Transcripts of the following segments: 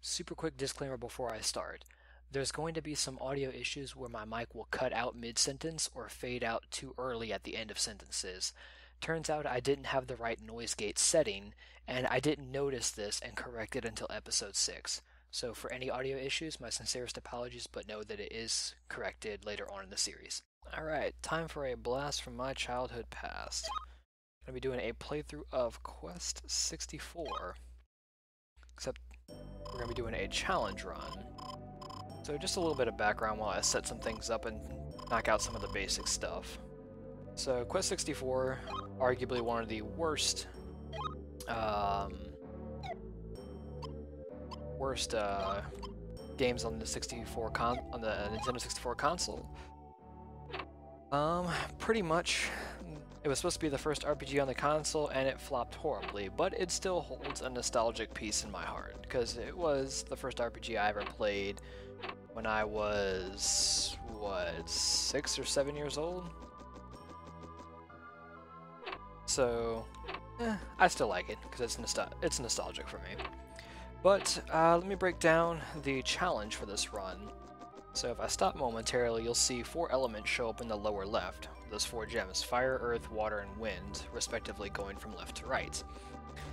Super quick disclaimer before I start. There's going to be some audio issues where my mic will cut out mid-sentence or fade out too early at the end of sentences. Turns out I didn't have the right noise gate setting, and I didn't notice this and correct it until episode 6. So for any audio issues, my sincerest apologies, but know that it is corrected later on in the series. Alright, time for a blast from my childhood past. I'm going to be doing a playthrough of Quest 64. Except we're going to be doing a challenge run. So just a little bit of background while I set some things up and knock out some of the basic stuff. So Quest 64, arguably one of the worst games on the Nintendo 64 console. Pretty much, it was supposed to be the first RPG on the console, and it flopped horribly, but it still holds a nostalgic piece in my heart, because it was the first RPG I ever played when I was, 6 or 7 years old? So, I still like it, because it's nostalgic for me. But, let me break down the challenge for this run. So if I stop momentarily, you'll see 4 elements show up in the lower left. Those 4 gems: fire, earth, water, and wind, respectively going from left to right.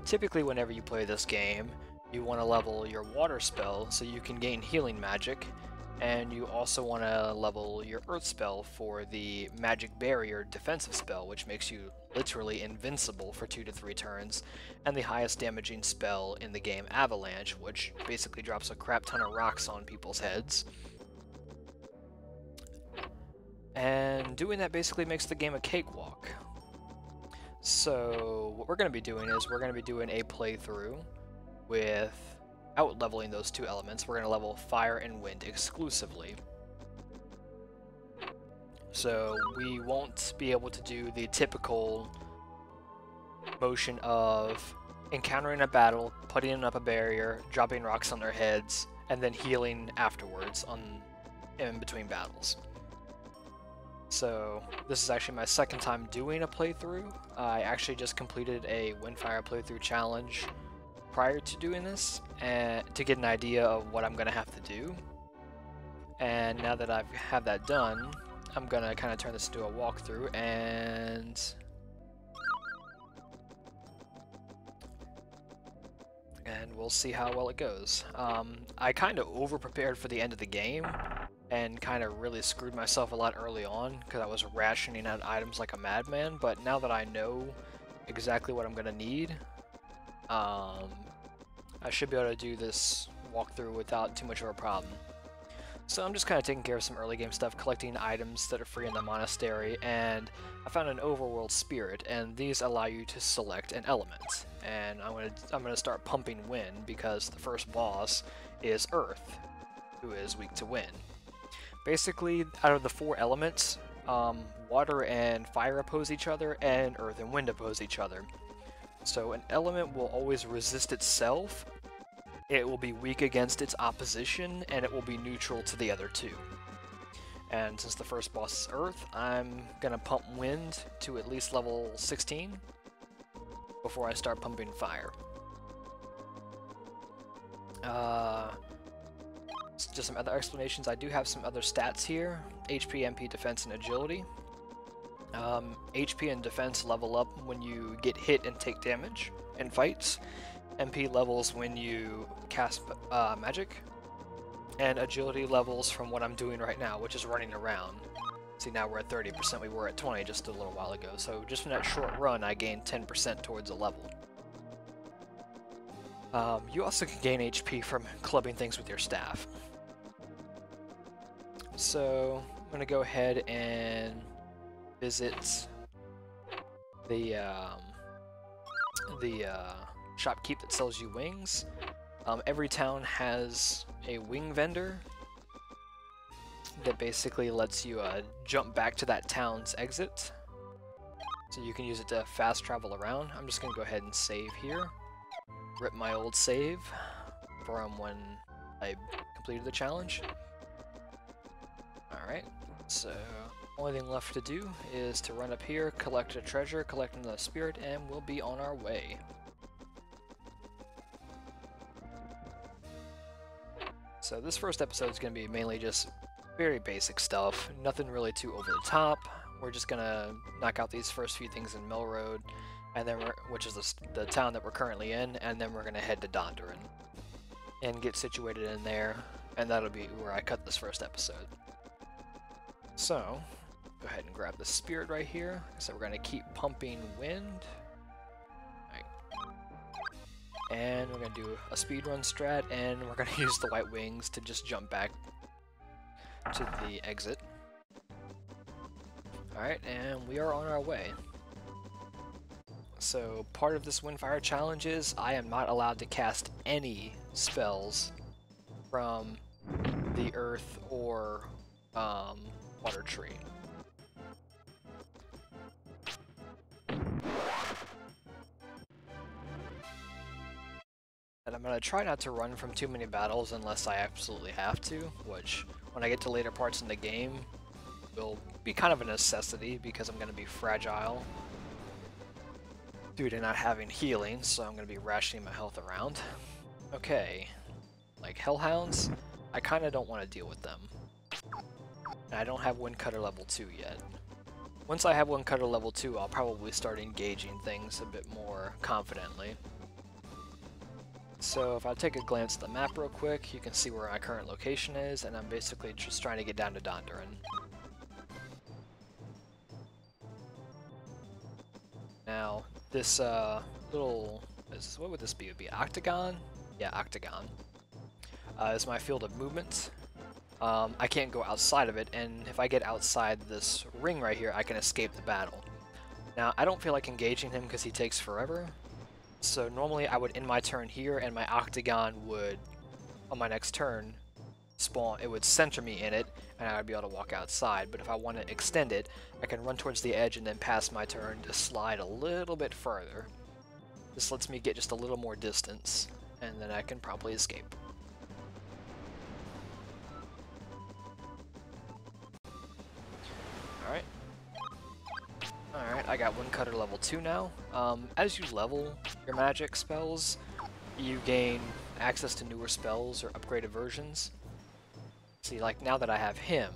Typically whenever you play this game, you want to level your water spell so you can gain healing magic, and you also want to level your earth spell for the magic barrier defensive spell, which makes you literally invincible for 2 to 3 turns, and the highest damaging spell in the game, avalanche, which basically drops a crap ton of rocks on people's heads. And doing that basically makes the game a cakewalk. So what we're going to be doing is we're going to be doing a playthrough without leveling those 2 elements. We're going to level fire and wind exclusively. So we won't be able to do the typical motion of encountering a battle, putting up a barrier, dropping rocks on their heads, and then healing afterwards in between battles. So this is actually my second time doing a playthrough. I actually just completed a Windfire playthrough challenge prior to doing this, and to get an idea of what I'm going to have to do. And now that I have that done, I'm going to kind of turn this into a walkthrough, and we'll see how well it goes. I kind of over-prepared for the end of the game, and kind of really screwed myself a lot early on because I was rationing out items like a madman, but now that I know exactly what I'm going to need, I should be able to do this walkthrough without too much of a problem. So I'm just kind of taking care of some early game stuff, collecting items that are free in the monastery, and I found an overworld spirit, and these allow you to select an element. And I'm gonna start pumping wind because the first boss is earth, who is weak to wind. Basically, out of the 4 elements, water and fire oppose each other, and earth and wind oppose each other. So an element will always resist itself, it will be weak against its opposition, and it will be neutral to the other 2. And since the first boss is earth, I'm gonna pump wind to at least level 16 before I start pumping fire. Just some other explanations. I do have some other stats here: HP, MP, defense, and agility. HP and defense level up when you get hit and take damage in fights. MP levels when you cast magic. And agility levels from what I'm doing right now, which is running around. See, now we're at 30%, we were at 20 just a little while ago. So just from that short run, I gained 10% towards a level. You also can gain HP from clubbing things with your staff. So I'm going to go ahead and visit the shopkeep that sells you wings. Every town has a wing vendor that basically lets you jump back to that town's exit. So you can use it to fast travel around. I'm just going to go ahead and save here. Rip my old save from when I completed the challenge. Alright, so only thing left to do is to run up here, collect a treasure, collect another spirit, and we'll be on our way. So this first episode is going to be mainly just very basic stuff, nothing really too over the top. We're just going to knock out these first few things in Melrode, and then which is the town that we're currently in, and then we're going to head to Dondoran and get situated in there, and that'll be where I cut this first episode. So, go ahead and grab the spirit right here. So we're going to keep pumping wind. And we're going to do a speedrun strat, and we're going to use the white wings to just jump back to the exit. Alright, and we are on our way. So part of this Windfire challenge is I am not allowed to cast any spells from the earth or water tree. And I'm going to try not to run from too many battles unless I absolutely have to, which when I get to later parts in the game will be kind of a necessity because I'm going to be fragile due to not having healing, so I'm going to be rationing my health around. Okay, like Hellhounds, I kind of don't want to deal with them. And I don't have Windcutter level 2 yet. Once I have Windcutter level 2, I'll probably start engaging things a bit more confidently. So if I take a glance at the map real quick, you can see where my current location is, and I'm basically just trying to get down to Dondoran. Now, this little, what would this be? It would be an octagon? Yeah, octagon. Is my field of movement. I can't go outside of it, and if I get outside this ring right here, I can escape the battle. Now, I don't feel like engaging him because he takes forever. So normally I would end my turn here, and my octagon would, on my next turn, spawn. It would center me in it, and I would be able to walk outside. But if I want to extend it, I can run towards the edge and then pass my turn to slide a little bit further. This lets me get just a little more distance, and then I can probably escape. Alright. Alright, I got Windcutter level 2 now. As you level your magic spells, you gain access to newer spells or upgraded versions. See, like now that I have him,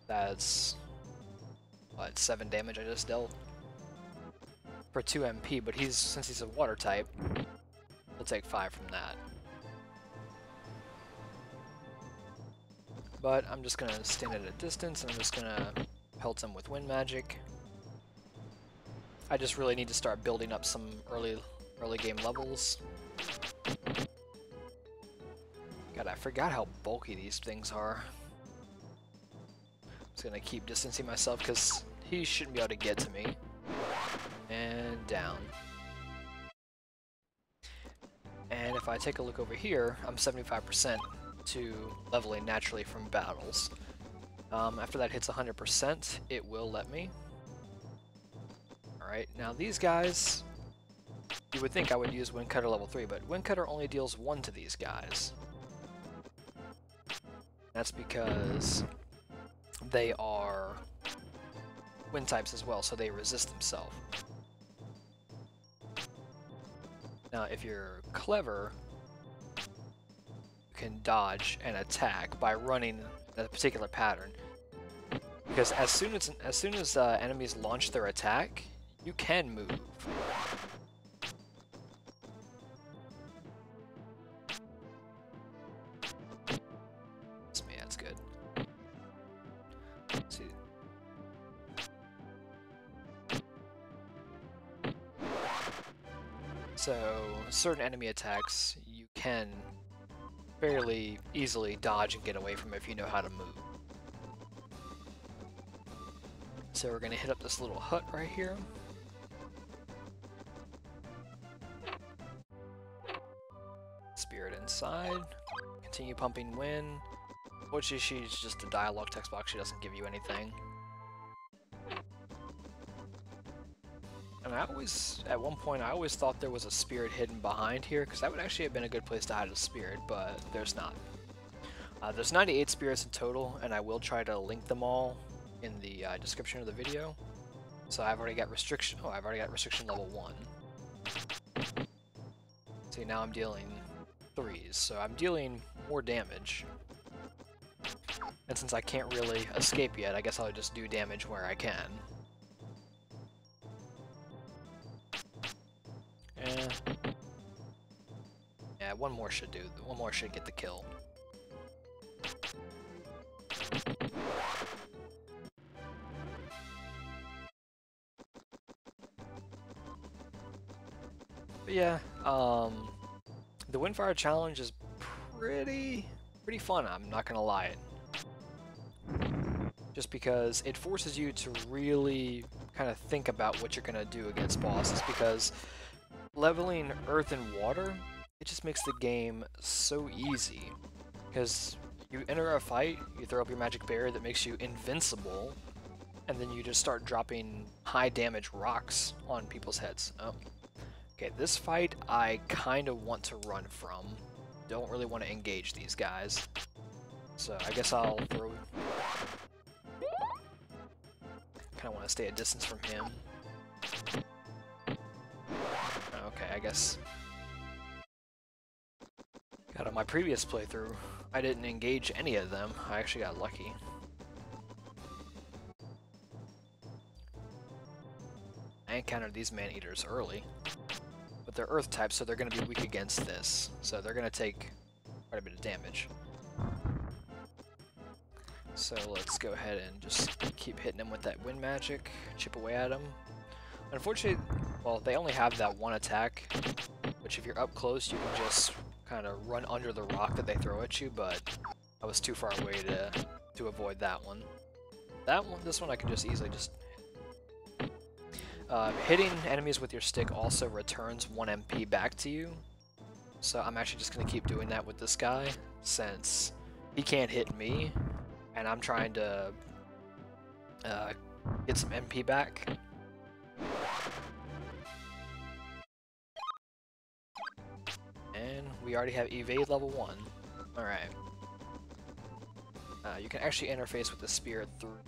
that's, what, 7 damage I just dealt? For 2 MP, but since he's a water type, he'll take 5 from that. But I'm just going to stand at a distance, and I'm just going to pelt him with wind magic. I just really need to start building up some early game levels. God, I forgot how bulky these things are. I'm just going to keep distancing myself because he shouldn't be able to get to me. And down. And if I take a look over here, I'm 75% to leveling naturally from battles. After that hits 100%, it will let me. Alright, now these guys, you would think I would use Windcutter level 3, but Windcutter only deals 1 to these guys. That's because they are wind types as well, so they resist themselves. Now, if you're clever, can dodge and attack by running a particular pattern, because as soon as enemies launch their attack, you can move. That's good. Let's see. So certain enemy attacks you can fairly easily dodge and get away from if you know how to move. So we're going to hit up this little hut right here. Spirit inside. Continue pumping wind. Which she's just a dialogue text box, she doesn't give you anything. And at one point, I always thought there was a spirit hidden behind here, because that would actually have been a good place to hide a spirit, but there's not. There's 98 spirits in total, and I will try to link them all in the description of the video. So I've already got restriction. Oh, I've already got restriction level 1. See, now I'm dealing 3s, so I'm dealing more damage. And since I can't really escape yet, I guess I'll just do damage where I can. Yeah, one more should do. One more should get the kill. But yeah, the Windfire Challenge is pretty fun, I'm not gonna lie. Just because it forces you to really kind of think about what you're gonna do against bosses, because leveling Earth and Water, it just makes the game so easy. Because you enter a fight, you throw up your magic barrier that makes you invincible, and then you just start dropping high damage rocks on people's heads. Oh. Okay, this fight I kind of want to run from. Don't really want to engage these guys. So I guess I'll throw... Kind of want to stay a distance from him. Okay, I guess... God, on my previous playthrough, I didn't engage any of them. I actually got lucky. I encountered these man-eaters early. But they're earth types, so they're going to be weak against this. So they're going to take quite a bit of damage. So let's go ahead and just keep hitting them with that wind magic, chip away at them. Unfortunately, well, they only have that one attack, which if you're up close, you can just kind of run under the rock that they throw at you, but I was too far away to avoid that one. This one I can just easily just... hitting enemies with your stick also returns 1 MP back to you, so I'm actually just going to keep doing that with this guy, since he can't hit me, and I'm trying to get some MP back. And we already have evade level 1. Alright. You can actually interface with the spirit through...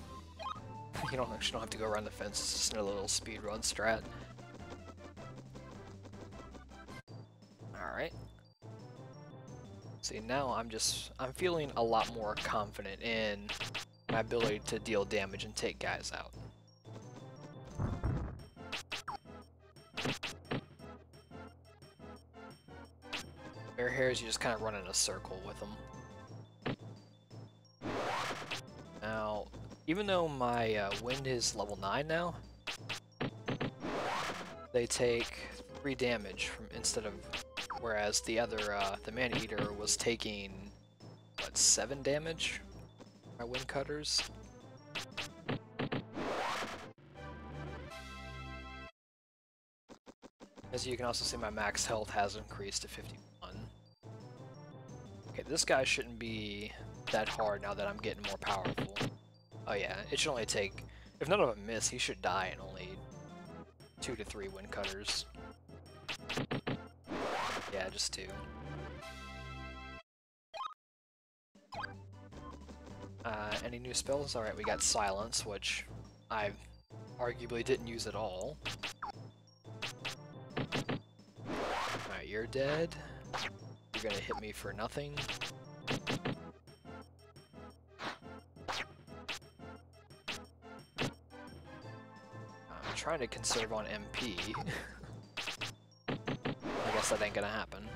You don't have to go around the fence, it's just a little speedrun strat. Alright. See, now I'm feeling a lot more confident in my ability to deal damage and take guys out. Bear hairs, you just kind of run in a circle with them. Now, even though my wind is level 9 now, they take 3 damage instead of, whereas the other, the man-eater was taking, what, 7 damage? My wind cutters. As you can also see, my max health has increased to 51. Okay, this guy shouldn't be that hard now that I'm getting more powerful. Oh yeah, it should only take... If none of them miss, he should die in only 2 to 3 wind cutters. Yeah, just 2. Any new spells? Alright, we got Silence, which I arguably didn't use at all. Alright, you're dead. You're gonna hit me for nothing. I'm trying to conserve on MP. I guess that ain't gonna happen.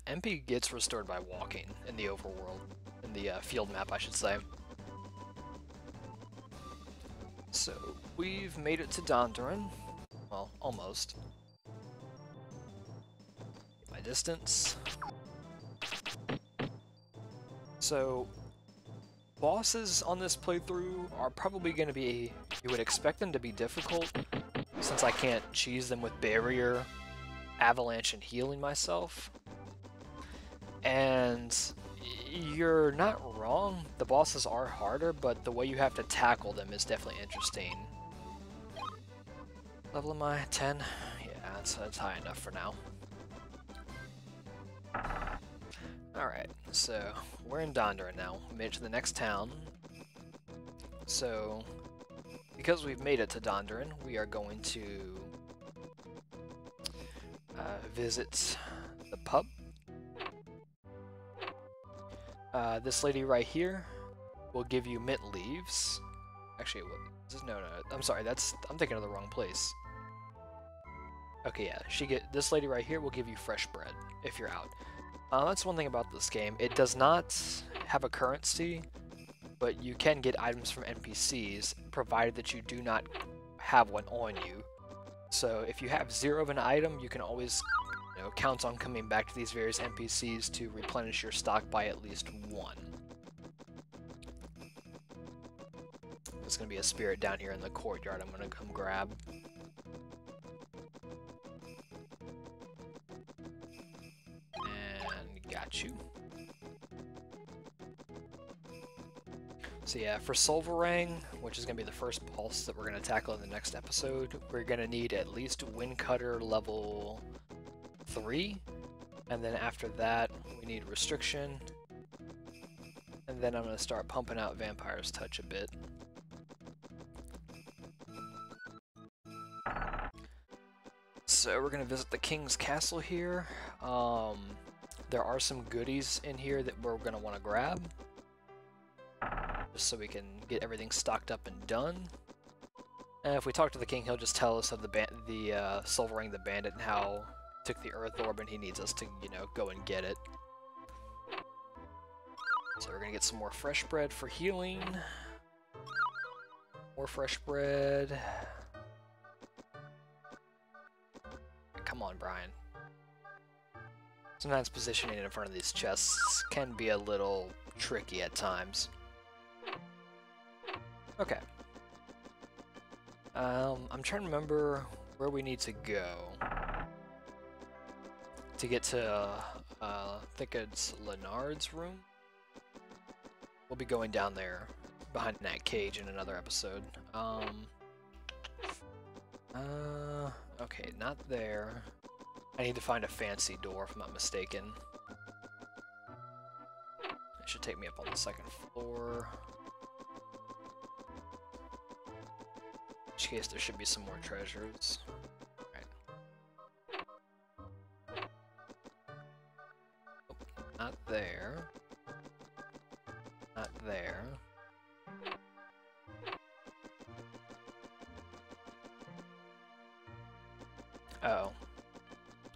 MP gets restored by walking in the overworld. In the field map, I should say. So, we've made it to Dondoran. Well, almost. Get my distance. So, bosses on this playthrough are probably going to be... You would expect them to be difficult, since I can't cheese them with barrier, avalanche, and healing myself. And you're not wrong, the bosses are harder, but the way you have to tackle them is definitely interesting. Level am I? 10? Yeah, that's high enough for now. Alright, so we're in Dondoran now. We made it to the next town. So, because we've made it to Dondoran, we are going to visit the pub. This lady right here will give you mint leaves. Actually, no, I'm sorry, I'm thinking of the wrong place. Okay, yeah, this lady right here will give you fresh bread if you're out. That's one thing about this game. It does not have a currency, but you can get items from NPCs, provided that you do not have one on you. So if you have 0 of an item, you can always, count on coming back to these various NPCs to replenish your stock by at least 1. There's going to be a spirit down here in the courtyard I'm going to come grab. And got you. So yeah, for Solvarang, which is going to be the first boss that we're going to tackle in the next episode, we're going to need at least Windcutter level 3, and then after that we need Restriction, and then I'm going to start pumping out Vampire's Touch a bit. So we're going to visit the King's Castle here. There are some goodies in here that we're going to want to grab, just so we can get everything stocked up and done. And if we talk to the king, he'll just tell us of the Solvarang the Bandit and how he took the Earth Orb and he needs us to, go and get it. So we're gonna get some more fresh bread for healing. More fresh bread. Come on, Brian. Sometimes positioning in front of these chests can be a little tricky at times. Okay. I'm trying to remember where we need to go to get to, I think it's Leonard's room. We'll be going down there behind that cage in another episode. Okay, not there. I need to find a fancy door if I'm not mistaken. It should take me up on the 2nd floor. In which case there should be some more treasures. Right. Oh, not there. Not there. Uh-oh.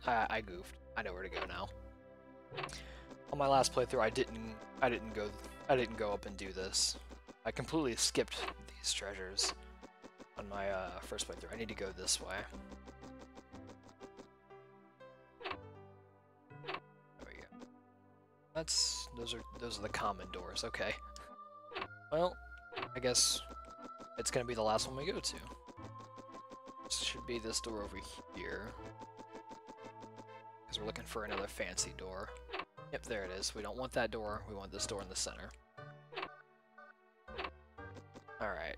I goofed. I know where to go now. On my last playthrough, I didn't go up and do this. I completely skipped these treasures on my first playthrough. I need to go this way. There we go. Those are the common doors. Okay. Well, I guess it's gonna be the last one we go to. This should be this door over here. Because we're looking for another fancy door. Yep, there it is. We don't want that door. We want this door in the center. Alright.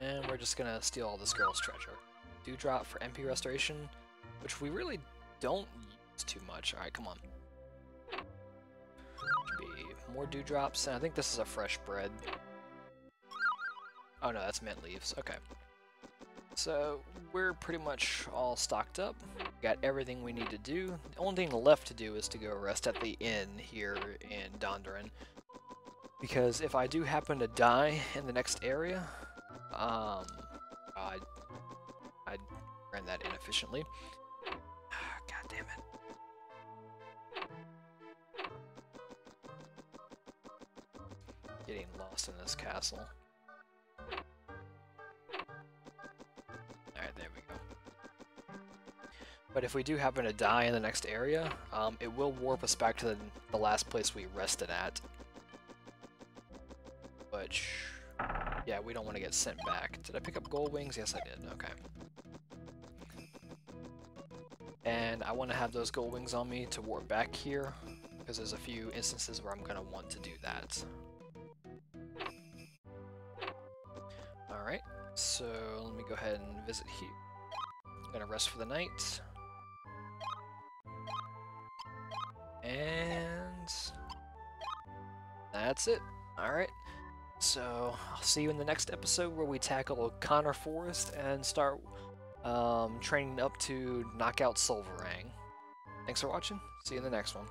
And we're just gonna steal all this girl's treasure. Dewdrop for MP restoration, which we really don't use too much. Alright, come on. Should be more dewdrops, and I think this is a fresh bread. Oh no, that's mint leaves. Okay. So, we're pretty much all stocked up. Got everything we need to do. The only thing left to do is to go rest at the inn here in Dondoran. Because if I do happen to die in the next area, I ran that inefficiently. God damn it. Getting lost in this castle. Alright, there we go. But if we do happen to die in the next area, it will warp us back to the last place we rested at. Which, yeah, we don't want to get sent back. Did I pick up gold wings? Yes, I did. Okay. And I want to have those gold wings on me to warp back here, because there's a few instances where I'm going to want to do that. Alright, so let me go ahead and visit here. I'm going to rest for the night. And that's it. Alright. So, I'll see you in the next episode where we tackle Connor Forest and start training up to knockout Silverang. Thanks for watching. See you in the next one.